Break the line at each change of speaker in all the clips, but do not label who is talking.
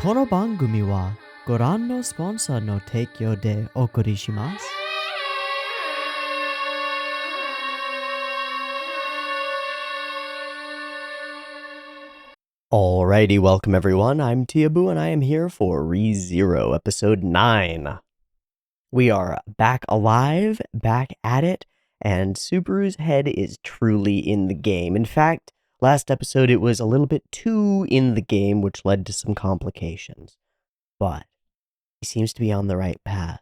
この番組はご覧のスポンサーの提供でお送りします。Alrighty, welcome everyone. I'm Teeaboo and I am here for ReZero, episode 9. We are back alive, back at it, and Subaru's head is truly in the game. In fact, last episode it was a little bit too in the game, which led to some complications. But he seems to be on the right path,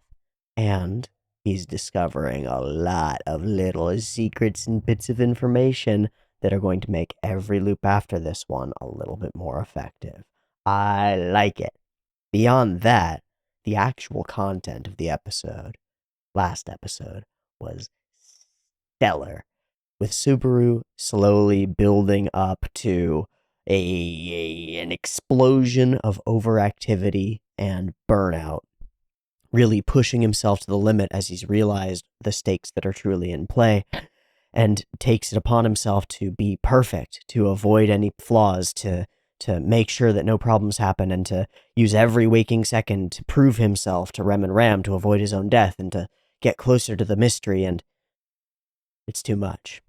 and he's discovering a lot of little secrets and bits of information that are going to make every loop after this one a little bit more effective. I like it. Beyond that, the actual content of the episode, last episode, was stellar, with Subaru slowly building up to an explosion of overactivity and burnout, really pushing himself to the limit as he's realized the stakes that are truly in play, and takes it upon himself to be perfect, to avoid any flaws, to make sure that no problems happen, and to use every waking second to prove himself to Rem and Ram, to avoid his own death, and to get closer to the mystery, and it's too much.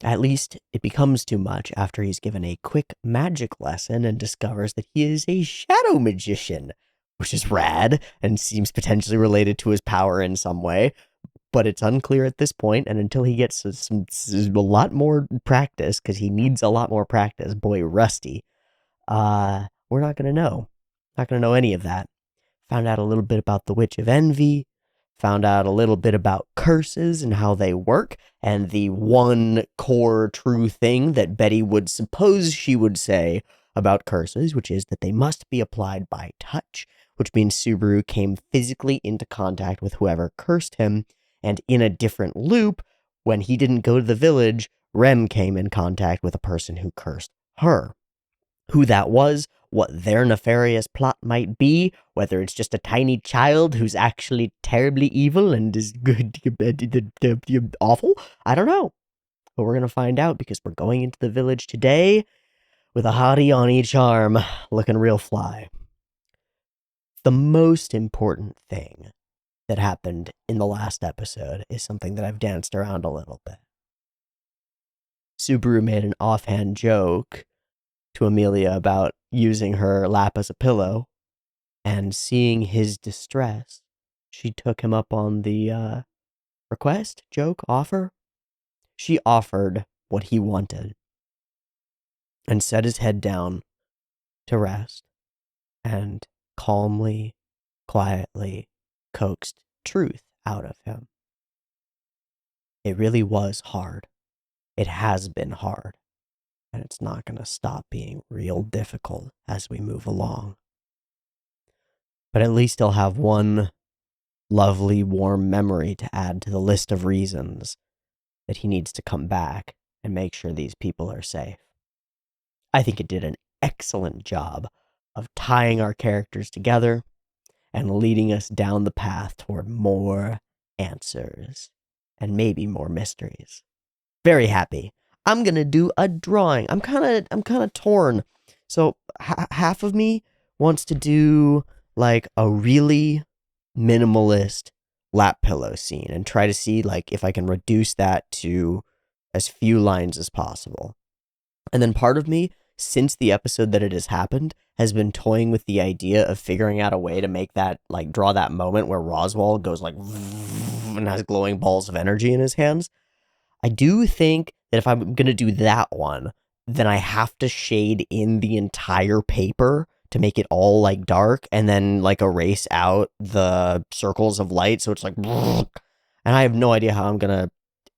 At least, it becomes too much after he's given a quick magic lesson and discovers that he is a shadow magician, which is rad, and seems potentially related to his power in some way, but it's unclear at this point, and until he gets a lot more practice, because he needs a lot more practice, boy Rusty, we're not going to know. Not going to know any of that. Found out a little bit about the Witch of Envy, found out a little bit about curses and how they work, and the one core true thing that Betty would suppose she would say about curses, which is that they must be applied by touch, which means Subaru came physically into contact with whoever cursed him, and in a different loop, when he didn't go to the village, Rem came in contact with a person who cursed her. Who that was, what their nefarious plot might be, whether it's just a tiny child who's actually terribly evil and is good, awful, I don't know. But we're going to find out because we're going into the village today with a hottie on each arm, looking real fly. The most important thing that happened in the last episode is something that I've danced around a little bit. Subaru made an offhand joke to Amelia about using her lap as a pillow, and seeing his distress, she took him up on the request, joke, offer. She offered what he wanted and set his head down to rest and calmly, quietly coaxed truth out of him. It really was hard. It has been hard. And it's not going to stop being real difficult as we move along. But at least he'll have one lovely, warm memory to add to the list of reasons that he needs to come back and make sure these people are safe. I think it did an excellent job of tying our characters together and leading us down the path toward more answers and maybe more mysteries. Very happy. I'm going to do a drawing. I'm kind of torn. So half of me wants to do like a really minimalist lap pillow scene and try to see like if I can reduce that to as few lines as possible. And then part of me, since the episode that it has happened, has been toying with the idea of figuring out a way to make that, like, draw that moment where Roswell goes like and has glowing balls of energy in his hands. I do think that if I'm going to do that one, then I have to shade in the entire paper to make it all like dark and then like erase out the circles of light. So it's like, and I have no idea how I'm going to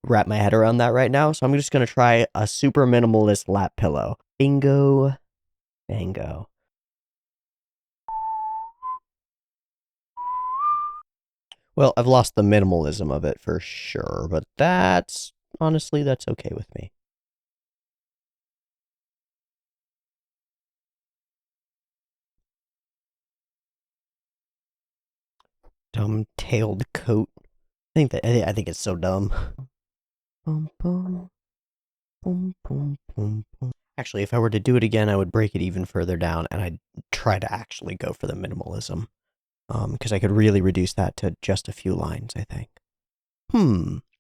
wrap my head around that right now. So I'm just going to try a super minimalist lap pillow. Bingo, bango. Well, I've lost the minimalism of it for sure, but honestly, that's okay with me. Dumb-tailed coat. I think it's so dumb. Actually, if I were to do it again, I would break it even further down, and I'd try to actually go for the minimalism. Because I could really reduce that to just a few lines, I think.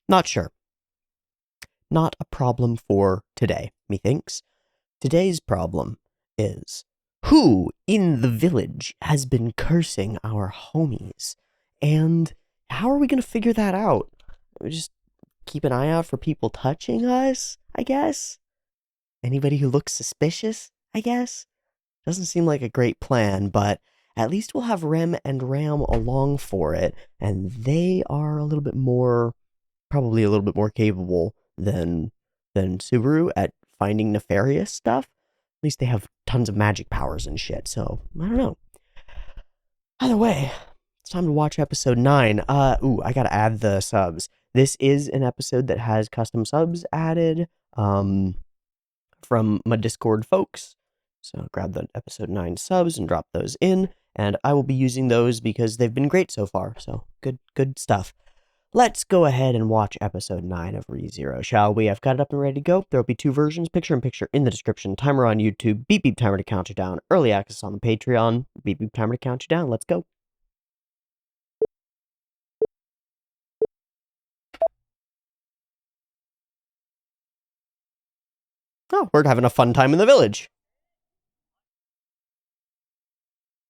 Not sure. Not a problem for today, methinks. Today's problem is who in the village has been cursing our homies? And how are we going to figure that out? We just keep an eye out for people touching us, I guess? Anybody who looks suspicious, I guess? Doesn't seem like a great plan, but at least we'll have Rem and Ram along for it, and they are probably a little bit more capable than Subaru at finding nefarious stuff. At least they have tons of magic powers and shit, so I don't know. Either way, it's time to watch episode 9. I gotta add the subs. This is an episode that has custom subs added from my Discord folks. So grab the episode 9 subs and drop those in, and I will be using those because they've been great so far. So good stuff. Let's go ahead and watch episode 9 of ReZero, shall we? I've got it up and ready to go. There will be 2 versions, picture-in-picture in the description, timer on YouTube, beep beep timer to count you down, early access on the Patreon, beep beep timer to count you down. Let's go. Oh, we're having a fun time in the village.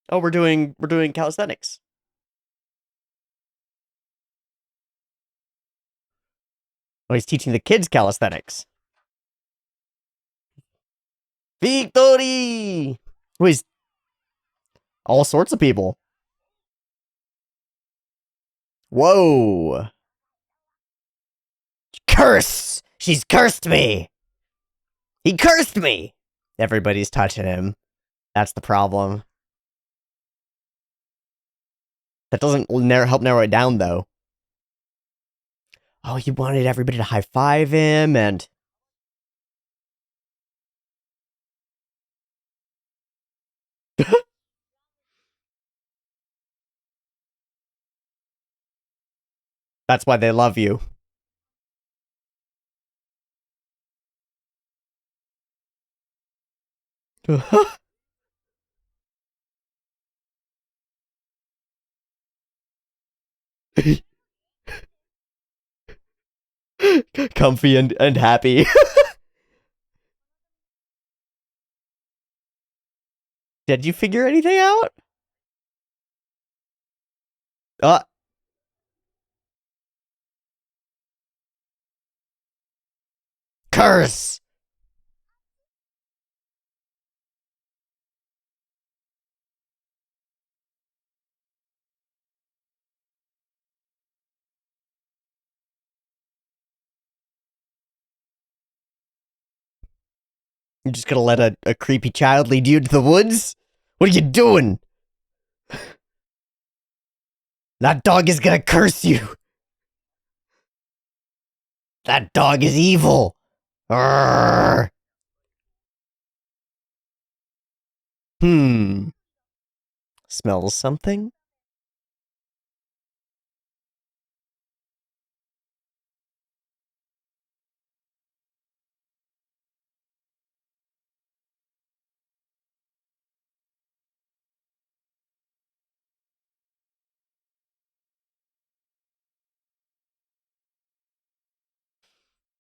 Oh, we're doing calisthenics. Oh, he's teaching the kids calisthenics. Victory! Oh, he's all sorts of people. Whoa. Curse! She's cursed me! He cursed me! Everybody's touching him. That's the problem. That doesn't help narrow it down, though. Oh, he wanted everybody to high-five him, and... That's why they love you. Comfy and happy. Did you figure anything out? Curse! You're just gonna let a creepy child lead you into the woods? What are you doing? That dog is gonna curse you. That dog is evil. Arrgh. Smells something?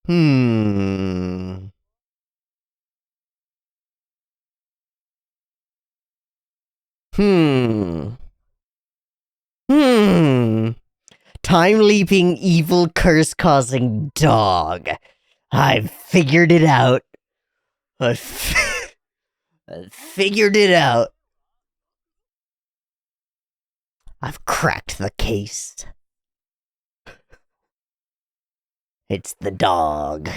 Hmm. Hmm. Hmm. Time-leaping, evil, curse-causing dog. I've figured it out. I've figured it out. I've cracked the case. It's the dog.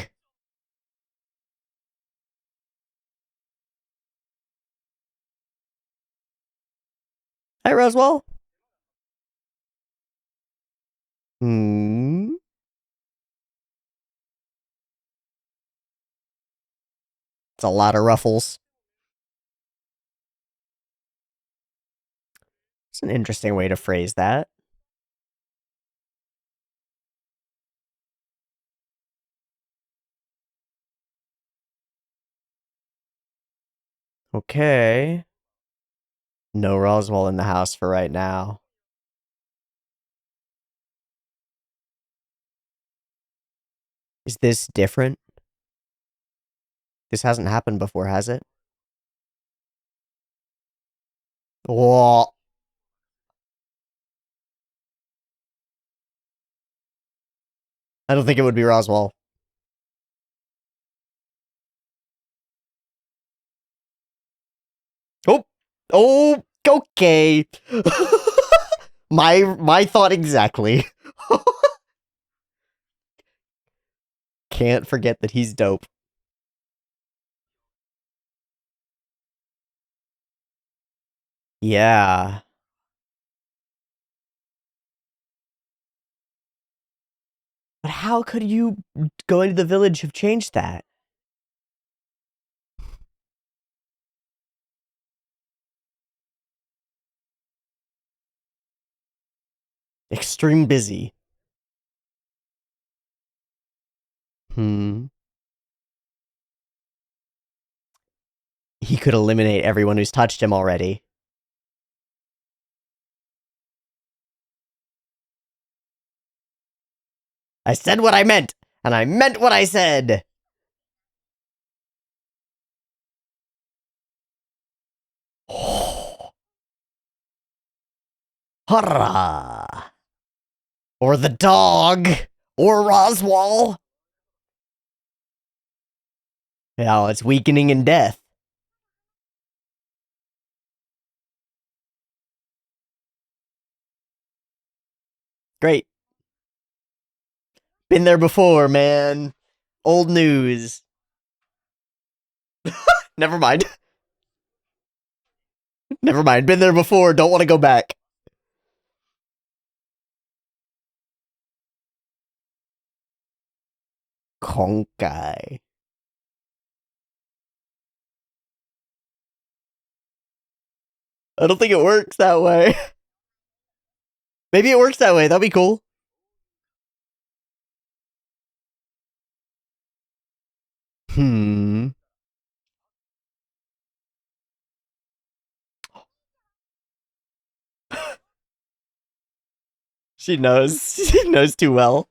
Hi, Roswell. Hmm. It's a lot of ruffles. It's an interesting way to phrase that. Okay. No Roswell in the house for right now. Is this different? This hasn't happened before, has it? Whoa. I don't think it would be Roswell. Oh. Oh, okay. my thought exactly. Can't forget that he's dope. Yeah. But how could you going to the village have changed that? Extreme busy. Hmm. He could eliminate everyone who's touched him already. I said what I meant, and I meant what I said. Hurrah! Or the dog, or Roswell. Yeah, it's weakening in death. Great. Been there before, man. Old news. Never mind. Never mind. Been there before. Don't want to go back. Konkai. I don't think it works that way. Maybe it works that way. That'd be cool. Hmm. She knows. She knows too well.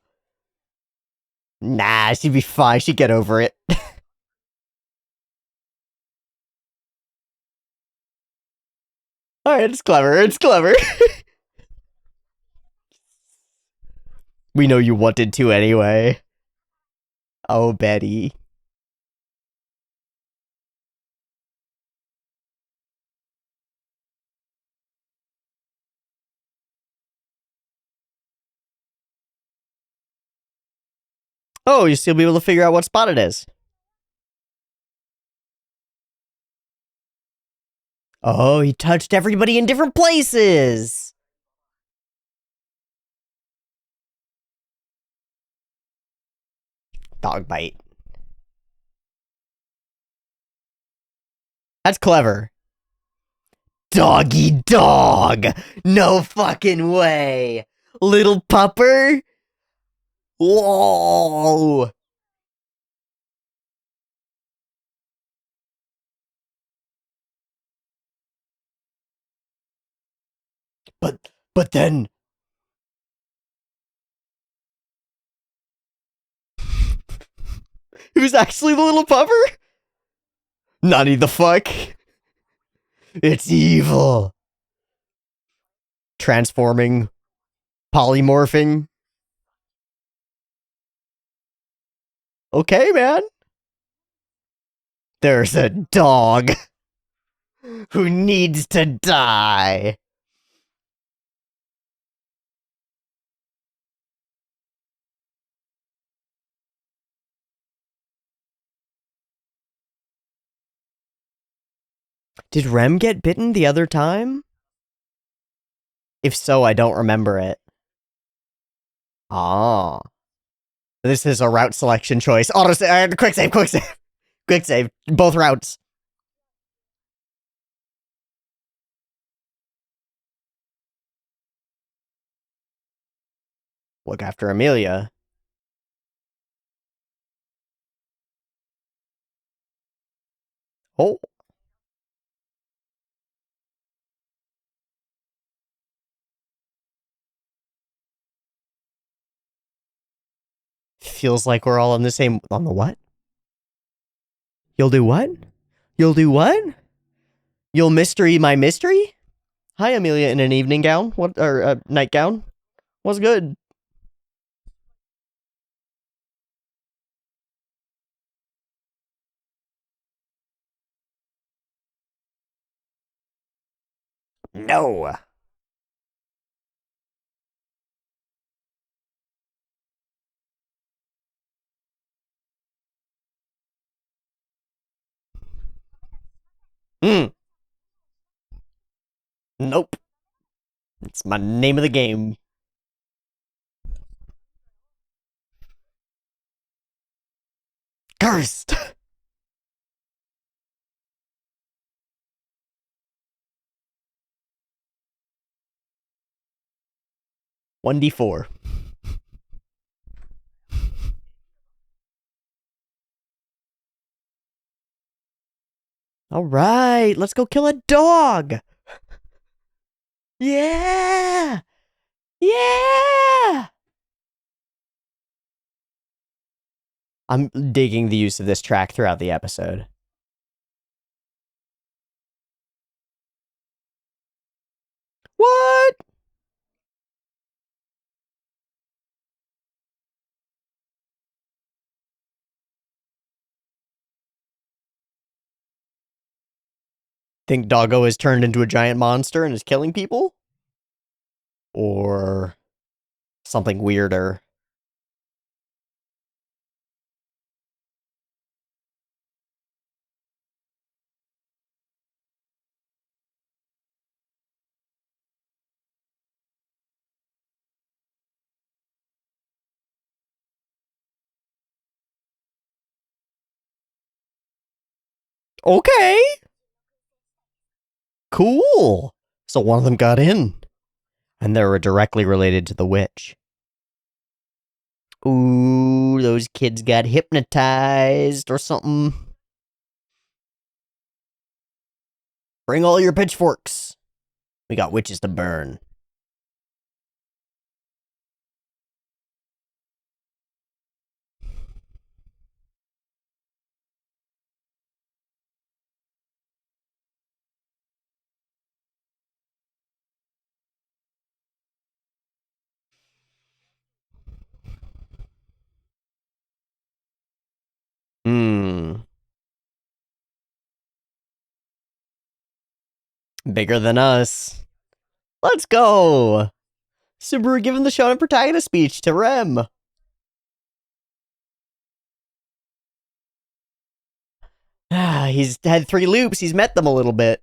Nah, she'd be fine. She'd get over it. Alright, it's clever. It's clever. We know you wanted to anyway. Oh, Betty. Oh, you still be able to figure out what spot it is. Oh, he touched everybody in different places. Dog bite. That's clever. Doggy dog. No fucking way. Little pupper? Whoa. But then it was actually the little pupper? Nutty the fuck. It's evil. Transforming, polymorphing. Okay, man. There's a dog who needs to die. Did Rem get bitten the other time? If so, I don't remember it. Ah. This is a route selection choice. Auto save, quick save, quick save. Quick save. Both routes. Look after Amelia. Oh. feels like we're all on the same... On the what? You'll do what? You'll do what? You'll mystery my mystery? Hi, Amelia, in an evening gown. What? Or a nightgown? What's good? No. Hmm. Nope. It's my name of the game. Cursed. 1d4. All right, let's go kill a dog. Yeah. Yeah. I'm digging the use of this track throughout the episode. What? Think Doggo has turned into a giant monster and is killing people? Or something weirder? Okay. Cool. So one of them got in. And they were directly related to the witch. Ooh, those kids got hypnotized or something. Bring all your pitchforks. We got witches to burn. Hmm. Bigger than us. Let's go. Subaru giving the shonen protagonist speech to Rem. He's had 3 loops. He's met them a little bit.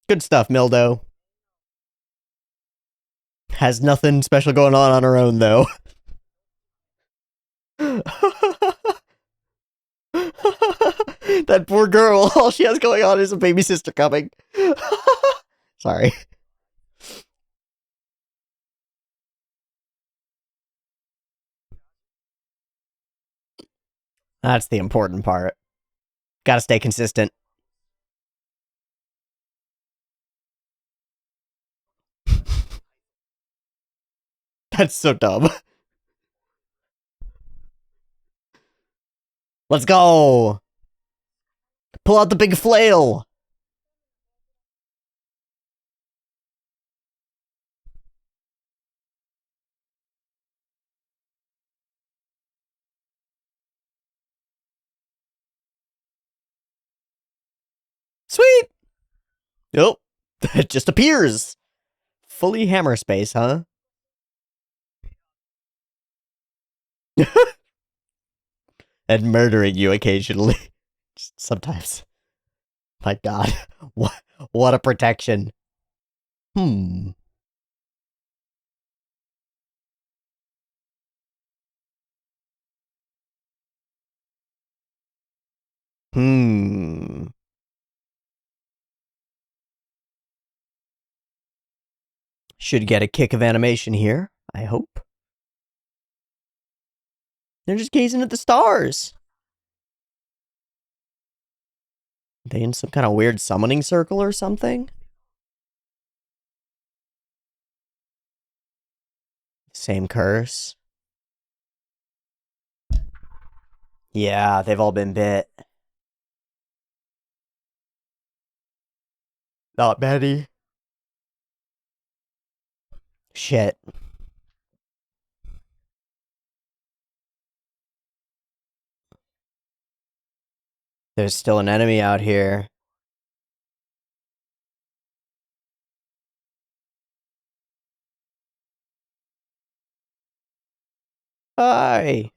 Good stuff, Mildo. Has nothing special going on her own, though. That poor girl. All she has going on is a baby sister coming. Sorry. That's the important part. Gotta stay consistent. That's so dumb. Let's go. Pull out the big flail. Sweet. Nope. It just appears. Fully hammer space, huh? And murdering you occasionally. Sometimes. My god. What a protection. Hmm. Hmm. Should get a kick of animation here, I hope. They're just gazing at the stars. They in some kind of weird summoning circle or something? Same curse. Yeah, they've all been bit. Not many. Shit. There's still an enemy out here. Hi.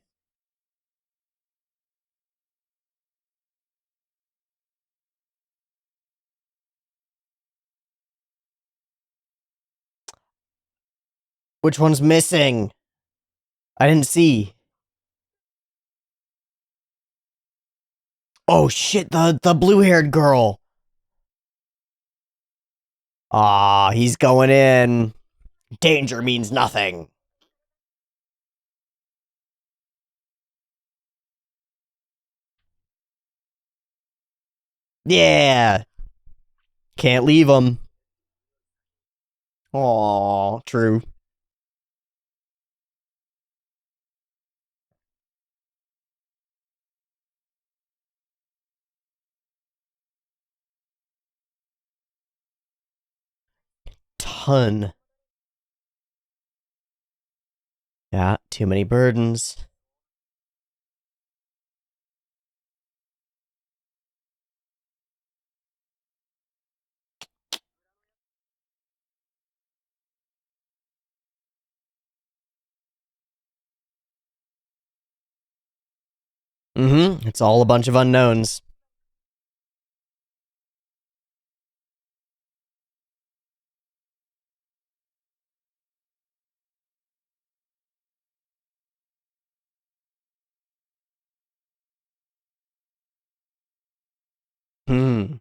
Which one's missing? I didn't see. Oh shit, the blue-haired girl. Ah, he's going in. Danger means nothing. Yeah. Can't leave him. Aw, true. Ton. Yeah, too many burdens. Mm-hmm. It's all a bunch of unknowns. Hmm.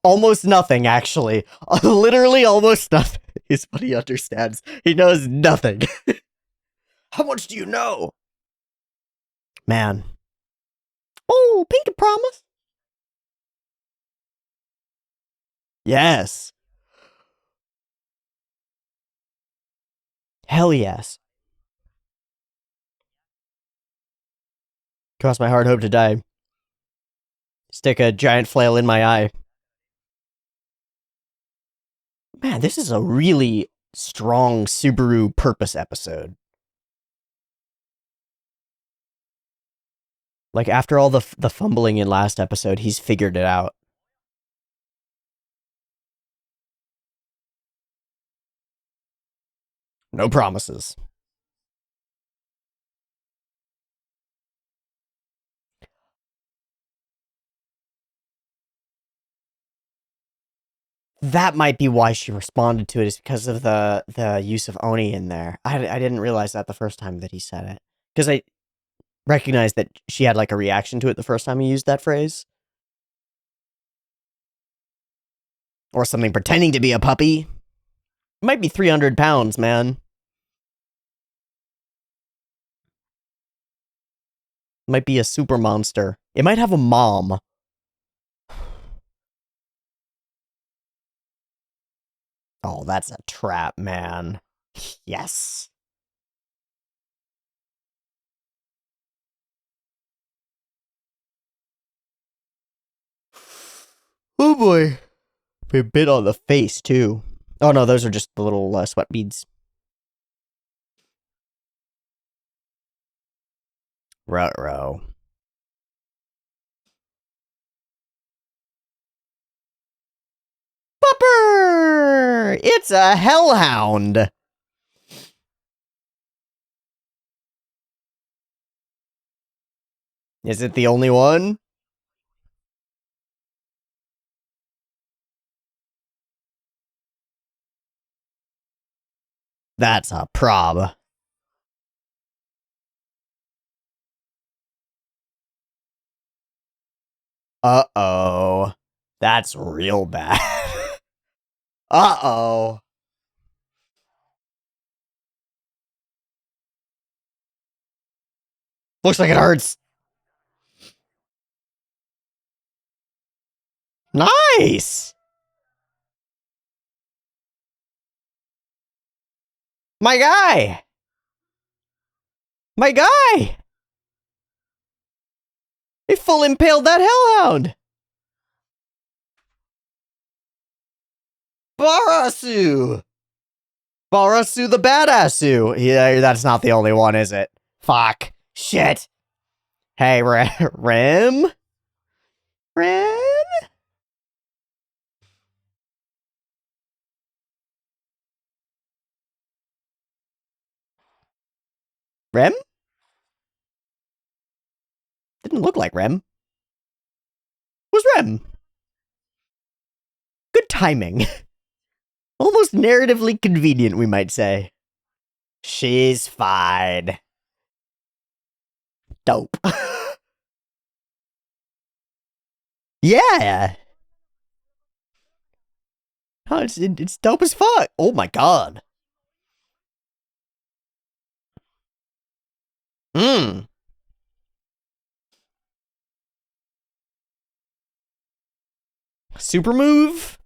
Almost nothing, actually. Literally almost nothing is what he understands. He knows nothing. How much do you know? Man. Oh, pinky promise. Yes. Hell yes. Cross my heart, hope to die. Stick a giant flail in my eye. Man, this is a really strong Subaru purpose episode. Like, after all the fumbling in last episode, he's figured it out. No promises. That might be why she responded to it, is because of the use of Oni in there. I didn't realize that the first time that he said it. Because I recognized that she had like a reaction to it the first time he used that phrase. Or something pretending to be a puppy. It might be 300 pounds, man. It might be a super monster. It might have a mom. Oh, that's a trap, man. Yes. Oh boy. We bit on the face, too. Oh no, those are just the little sweat beads. Ruh-roh. Pupper! It's a hellhound! Is it the only one? That's a prob. Uh-oh. That's real bad. Uh-oh. Looks like it hurts. Nice! My guy! My guy! They full impaled that hellhound! Barasu! Barasu the badassu! Yeah, that's not the only one, is it? Fuck. Shit. Hey, Rem? Rem? Rem? Didn't look like Rem. Who's Rem? Good timing. Almost narratively convenient, we might say. She's fine. Dope. Yeah. Oh, it's dope as fuck. Oh my god. Mmm. Super move?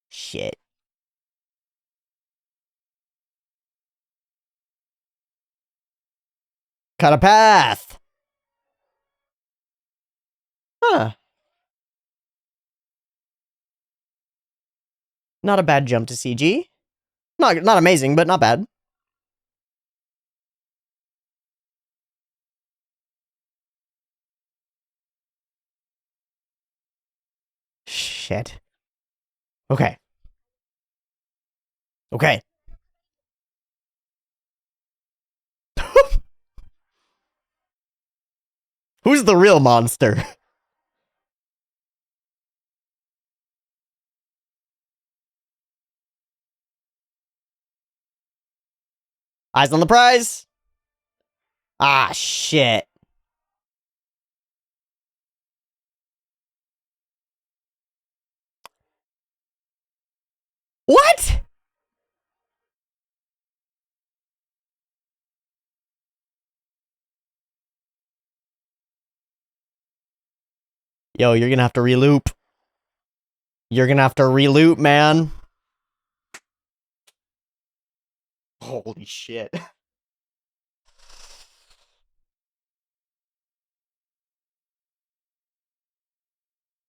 Shit. Cut a path. Huh. Not a bad jump to CG. Not amazing, but not bad. Shit. Okay. Okay. Who's the real monster? Eyes on the prize. Ah, shit. What? Yo, you're gonna have to reloop. You're gonna have to reloop, man. Holy shit.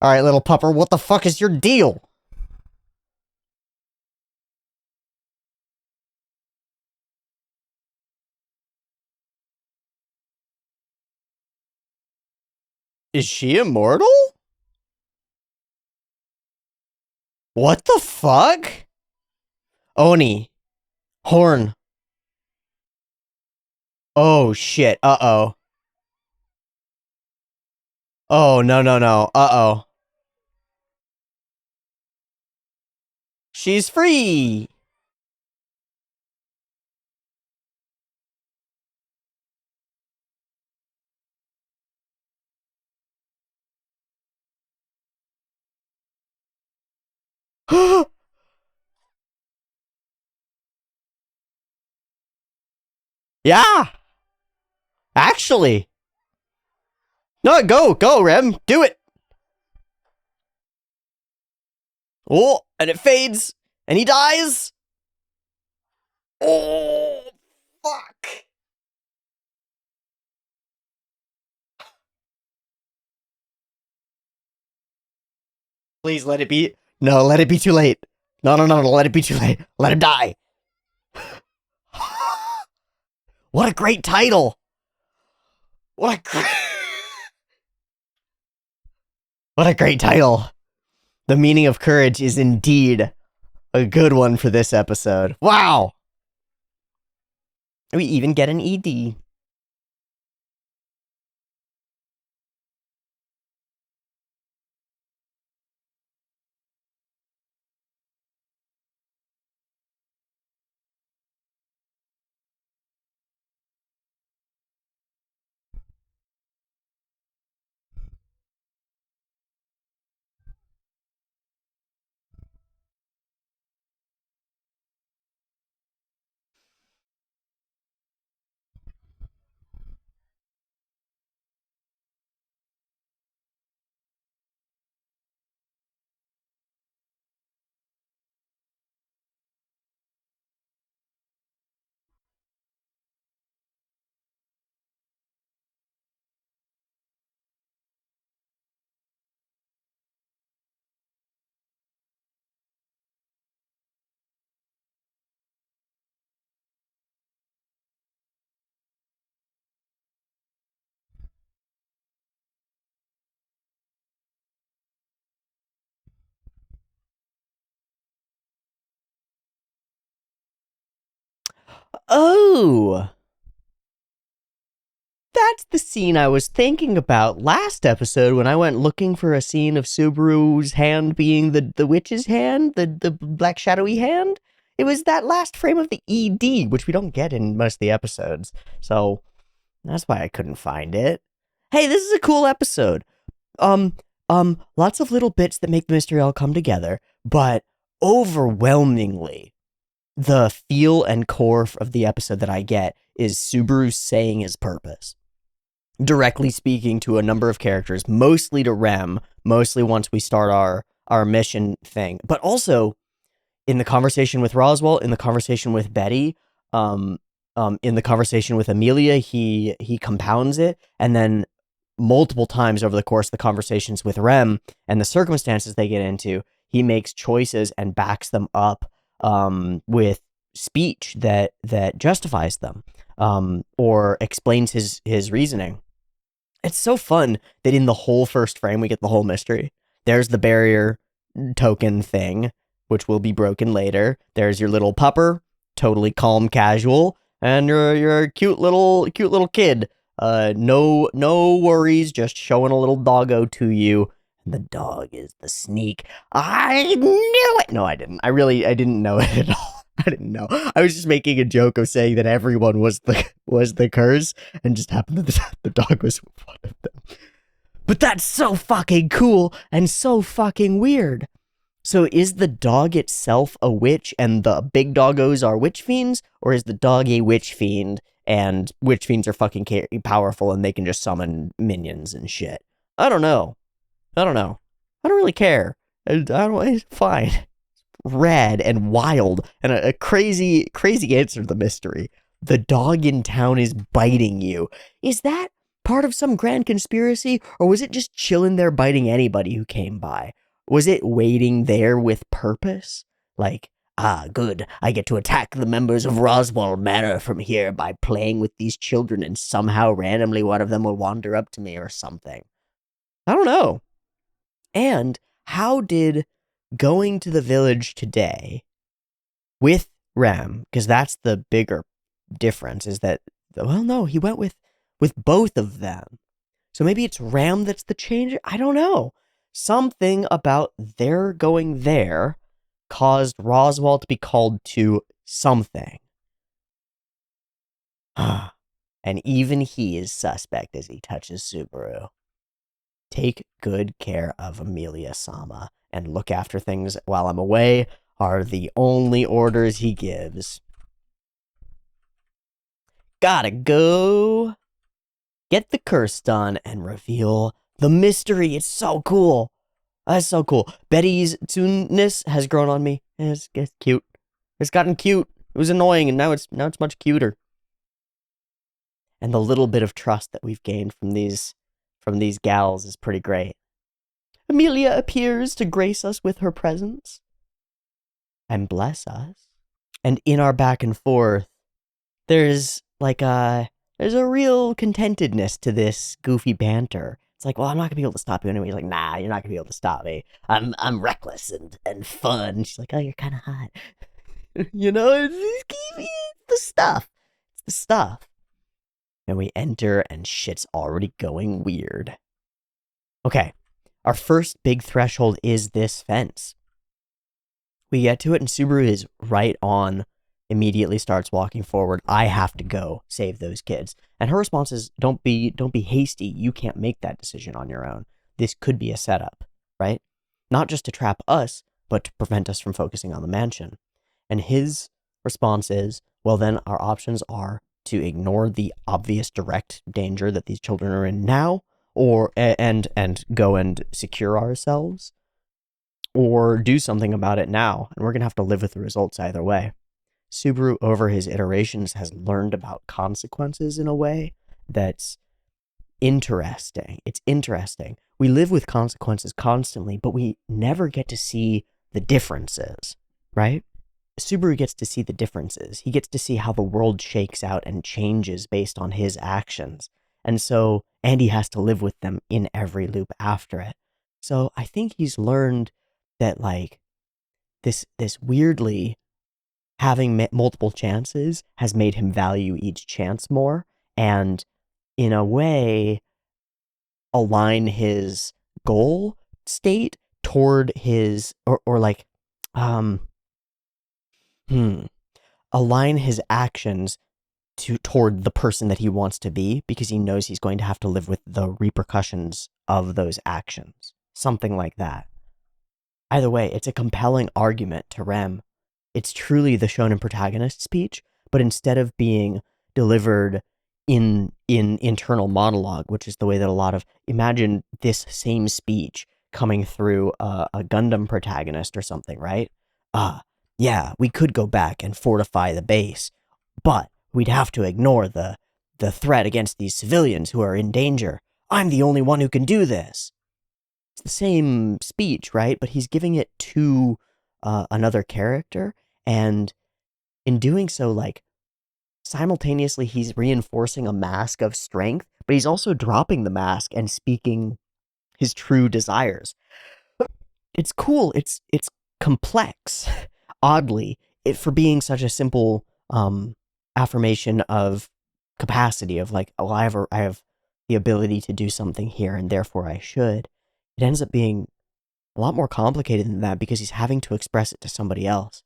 Alright, little pupper, what the fuck is your deal? Is she immortal? What the fuck? Oni. Horn. Oh shit. Uh-oh. Oh, no, no, no. Uh-oh. She's free! Yeah! Actually! No, go, Rem! Do it! Oh, and it fades! And he dies! Oh, fuck! Please let it be. No, let it be too late. No, no, no, no, let it be too late. Let him die. What a great title! What a great... What a great title! The meaning of courage is indeed a good one for this episode. Wow! We even get an ED. Oh, that's the scene I was thinking about last episode when I went looking for a scene of Subaru's hand being the witch's hand, the black shadowy hand. It was that last frame of the ED, which we don't get in most of the episodes. So that's why I couldn't find it. Hey, this is a cool episode. Um, lots of little bits that make the mystery all come together, but overwhelmingly, the feel and core of the episode that I get is Subaru saying his purpose. Directly speaking to a number of characters, mostly to Rem, mostly once we start our mission thing, but also in the conversation with Roswell, in the conversation with Betty, in the conversation with Amelia, he compounds it, and then multiple times over the course of the conversations with Rem and the circumstances they get into, he makes choices and backs them up with speech that justifies them or explains his reasoning. It's so fun that in the whole first frame we get the whole mystery. There's the barrier token thing, which will be broken later. There's your little pupper, totally calm, casual, and you're a cute little kid. No worries, just showing a little doggo to you. And the dog is the sneak. I knew it. No, I didn't. I didn't know it at all. I didn't know. I was just making a joke of saying that everyone was the curse, and just happened that the dog was one of them. But that's so fucking cool and so fucking weird. So is the dog itself a witch and the big doggos are witch fiends? Or is the dog a witch fiend and witch fiends are fucking powerful and they can just summon minions and shit? I don't know. I don't really care. It's fine. Rad and wild and a crazy answer to the mystery. The dog in town is biting you. Is that part of some grand conspiracy, or was it just chilling there biting anybody who came by? Was it waiting there with purpose? Like, good, I get to attack the members of Roswell Manor from here by playing with these children, and somehow randomly one of them will wander up to me or something. I don't know. And how did going to the village today with Rem, because that's the bigger difference, is that, well, no, he went with both of them. So maybe it's Ram that's the changer? I don't know. Something about their going there caused Roswell to be called to something. And even he is suspect as he touches Subaru. Take good care of Amelia-sama and look after things while I'm away are the only orders he gives. Gotta go. Get the curse done and reveal the mystery. It's so cool. That's so cool. Betty's soonness has grown on me. It's cute. It's gotten cute. It was annoying, and now it's much cuter. And the little bit of trust that we've gained from these gals is pretty great. Amelia appears to grace us with her presence and bless us. And in our back and forth, there's a real contentedness to this goofy banter. It's like, well, I'm not gonna be able to stop you anyway. He's like, nah, you're not gonna be able to stop me. I'm reckless and fun. She's like, oh, you're kind of hot. You know, it's the stuff. It's the stuff. And we enter, and shit's already going weird. Okay, our first big threshold is this fence. We get to it, and Subaru is right on, immediately starts walking forward. I have to go save those kids. And her response is, don't be hasty. You can't make that decision on your own. This could be a setup, right? Not just to trap us, but to prevent us from focusing on the mansion. And his response is, well, then our options are to ignore the obvious direct danger that these children are in now, or and go and secure ourselves, or do something about it now, and we're going to have to live with the results either way. Subaru, over his iterations, has learned about consequences in a way that's interesting. It's interesting. We live with consequences constantly, but we never get to see the differences, right? Subaru gets to see the differences. He gets to see how the world shakes out and changes based on his actions. And so Andy has to live with them in every loop after it. So I think he's learned that, like, this weirdly having multiple chances has made him value each chance more, and in a way align his goal state toward his or like um align his actions toward the person that he wants to be, because he knows he's going to have to live with the repercussions of those actions. Something like that. Either way, it's a compelling argument to Rem. It's truly the shonen protagonist speech, but instead of being delivered in internal monologue, which is the way that a lot of, imagine this same speech coming through a Gundam protagonist or something, right? Yeah, we could go back and fortify the base, but we'd have to ignore the threat against these civilians who are in danger. I'm the only one who can do this. It's the same speech, right? But he's giving it to another character, and in doing so, like, simultaneously he's reinforcing a mask of strength, but he's also dropping the mask and speaking his true desires. It's cool. It's complex, oddly, for being such a simple affirmation of capacity of like, oh, I have the ability to do something here, and therefore I should. It ends up being a lot more complicated than that because he's having to express it to somebody else.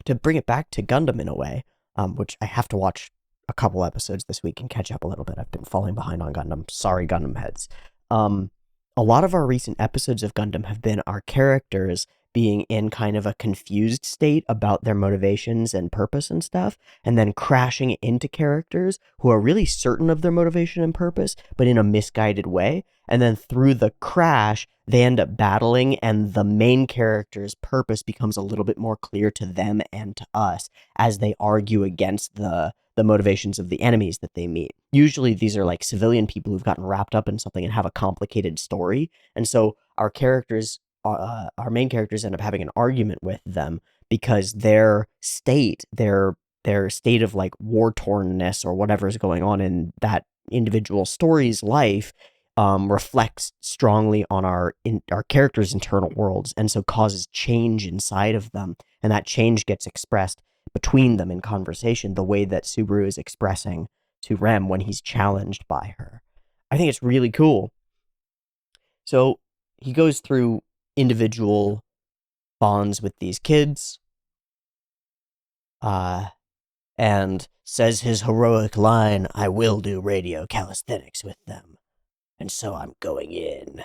To bring it back to Gundam in a way, which I have to watch a couple episodes this week and catch up a little bit. I've been falling behind on Gundam. Sorry, Gundam heads. A lot of our recent episodes of Gundam have been our characters being in kind of a confused state about their motivations and purpose and stuff, and then crashing into characters who are really certain of their motivation and purpose, but in a misguided way. And then through the crash, they end up battling, and the main character's purpose becomes a little bit more clear to them and to us as they argue against the motivations of the enemies that they meet. Usually these are like civilian people who've gotten wrapped up in something and have a complicated story. And so our characters, our main characters end up having an argument with them because their state of like war-tornness or whatever is going on in that individual story's life reflects strongly on our characters' internal worlds, and so causes change inside of them, and that change gets expressed between them in conversation, the way that Subaru is expressing to Rem when he's challenged by her. I think it's really cool. So he goes through individual bonds with these kids, and says his heroic line, "I will do radio calisthenics with them, and so I'm going in."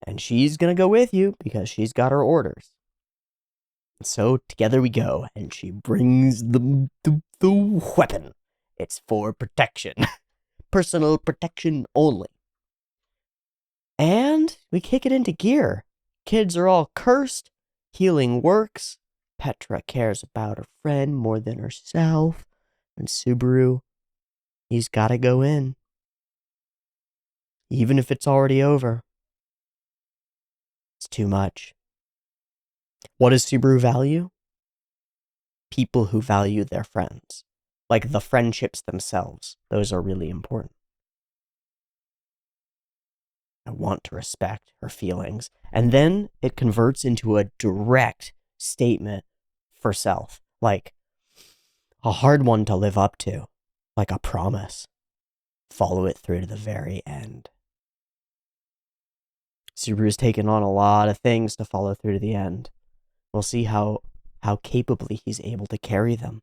And she's gonna go with you because she's got her orders. And so together we go, and she brings the weapon. It's for protection. Personal protection only. And we kick it into gear. Kids are all cursed. Healing works. Petra cares about her friend more than herself. And Subaru, he's gotta go in. Even if it's already over. It's too much. What does Subaru value? People who value their friends. Like the friendships themselves. Those are really important. I want to respect her feelings. And then it converts into a direct statement for self. Like a hard one to live up to. Like a promise. Follow it through to the very end. Subaru's taken on a lot of things to follow through to the end. We'll see how capably he's able to carry them.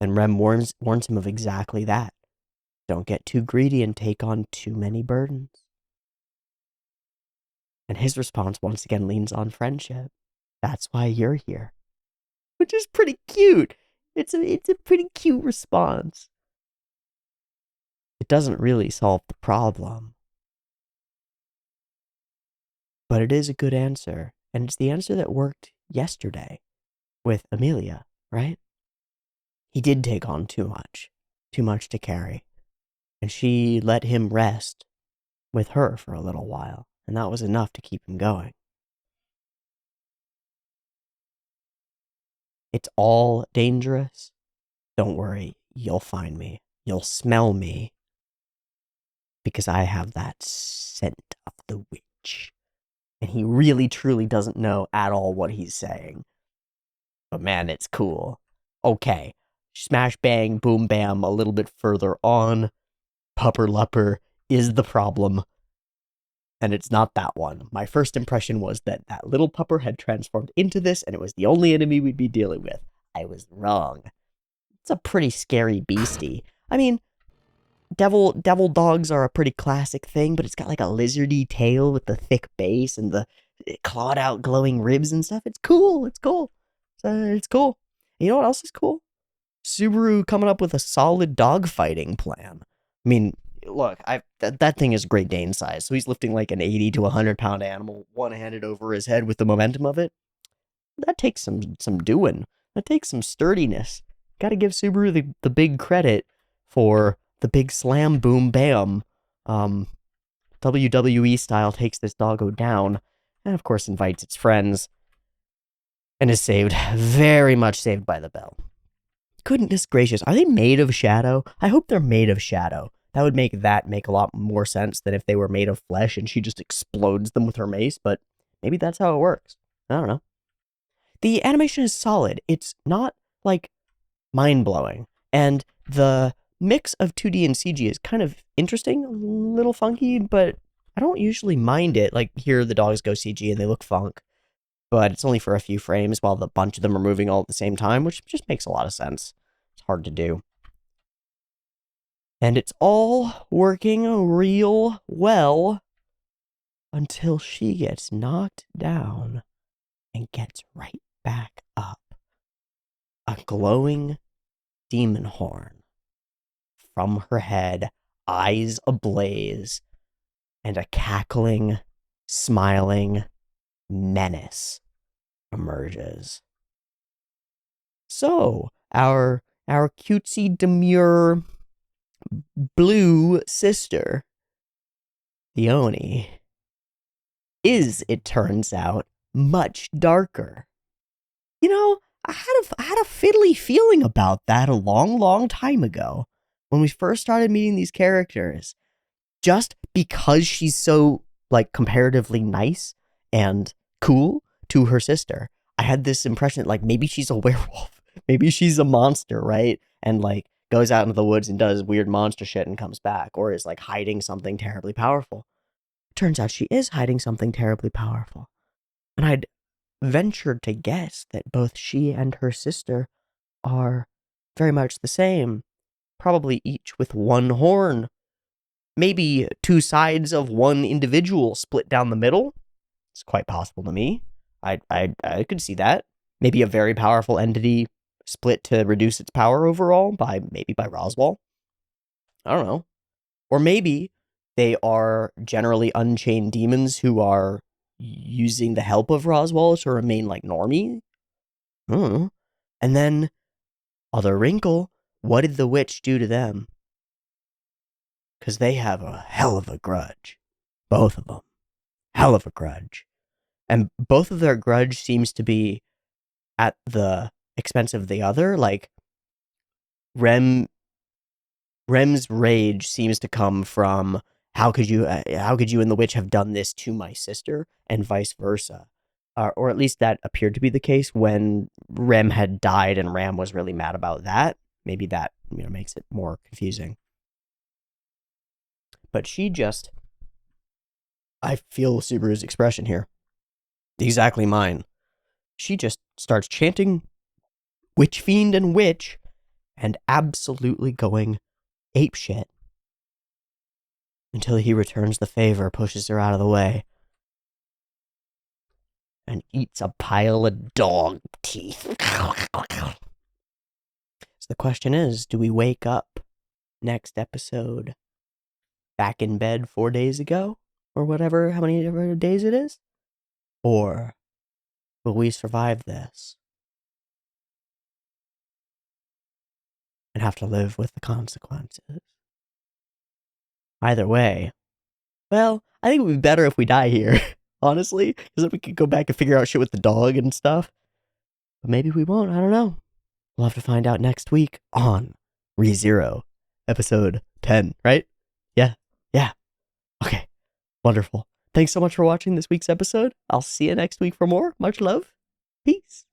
And Rem warns him of exactly that. Don't get too greedy and take on too many burdens. And his response once again leans on friendship. That's why you're here. Which is pretty cute. It's a pretty cute response. It doesn't really solve the problem. But it is a good answer. And it's the answer that worked yesterday with Amelia, right? He did take on too much to carry. And she let him rest with her for a little while. And that was enough to keep him going. It's all dangerous. Don't worry, you'll find me. You'll smell me. Because I have that scent of the witch. And he really, truly doesn't know at all what he's saying. but man, it's cool. Okay, smash bang, boom bam, a little bit further on, Pupper Lupper is the problem. And it's not that one. My first impression was that that little pupper had transformed into this, and it was the only enemy we'd be dealing with. I was wrong. It's a pretty scary beastie. I mean, devil dogs are a pretty classic thing, but it's got like a lizardy tail with the thick base and the clawed out glowing ribs and stuff. It's cool. It's cool. It's cool. You know what else is cool? Subaru coming up with a solid dogfighting plan. I mean, look, that thing is Great Dane size, so he's lifting like an 80 to 100-pound animal one-handed over his head with the momentum of it. That takes some doing. That takes some sturdiness. Got to give Subaru the big credit for the big slam boom bam. WWE style takes this doggo down, and of course invites its friends, and is saved, very much saved by the bell. Goodness gracious, are they made of shadow? I hope they're made of shadow. That would make a lot more sense than if they were made of flesh and she just explodes them with her mace, but maybe that's how it works. I don't know. The animation is solid. It's not, like, mind-blowing. And the mix of 2D and CG is kind of interesting, a little funky, but I don't usually mind it. Like, here the dogs go CG and they look funk, but it's only for a few frames while the bunch of them are moving all at the same time, which just makes a lot of sense. It's hard to do. And it's all working real well until she gets knocked down and gets right back up. A glowing demon horn from her head, eyes ablaze, and a cackling, smiling menace emerges. So, our cutesy, demure, blue sister, the Oni, is, it turns out, much darker. You know, I had a fiddly feeling about that a long time ago when we first started meeting these characters. Just because she's so, like, comparatively nice and cool to her sister, I had this impression that, like, maybe she's a werewolf. Maybe she's a monster, right? And, like, goes out into the woods and does weird monster shit and comes back, or is, like, hiding something terribly powerful. Turns out she is hiding something terribly powerful. And I'd ventured to guess that both she and her sister are very much the same, probably each with one horn. Maybe two sides of one individual split down the middle. It's quite possible to me. I could see that. Maybe a very powerful entity split to reduce its power overall by Roswaal. I don't know. Or maybe they are generally unchained demons who are using the help of Roswaal to remain like normie. I don't know. And then, other wrinkle, what did the witch do to them? Because they have a hell of a grudge. Both of them. Hell of a grudge. And both of their grudge seems to be at the expense of the other. Like, Rem's rage seems to come from, how could you and the witch have done this to my sister, and vice versa. Or at least that appeared to be the case when Rem had died and Ram was really mad about that. Maybe that, makes it more confusing. But she just, I feel Subaru's expression here. Exactly mine. She just starts chanting witch fiend and witch and absolutely going apeshit until he returns the favor, pushes her out of the way, and eats a pile of dog teeth. So the question is, do we wake up next episode back in bed 4 days ago? Or whatever, how many days it is? Or will we survive this and have to live with the consequences? Either way, well, I think it would be better if we die here, honestly, because then we could go back and figure out shit with the dog and stuff. But maybe we won't, I don't know. We'll have to find out next week on ReZero, episode 10, right? Yeah. Okay, wonderful. Thanks so much for watching this week's episode. I'll see you next week for more. Much love. Peace.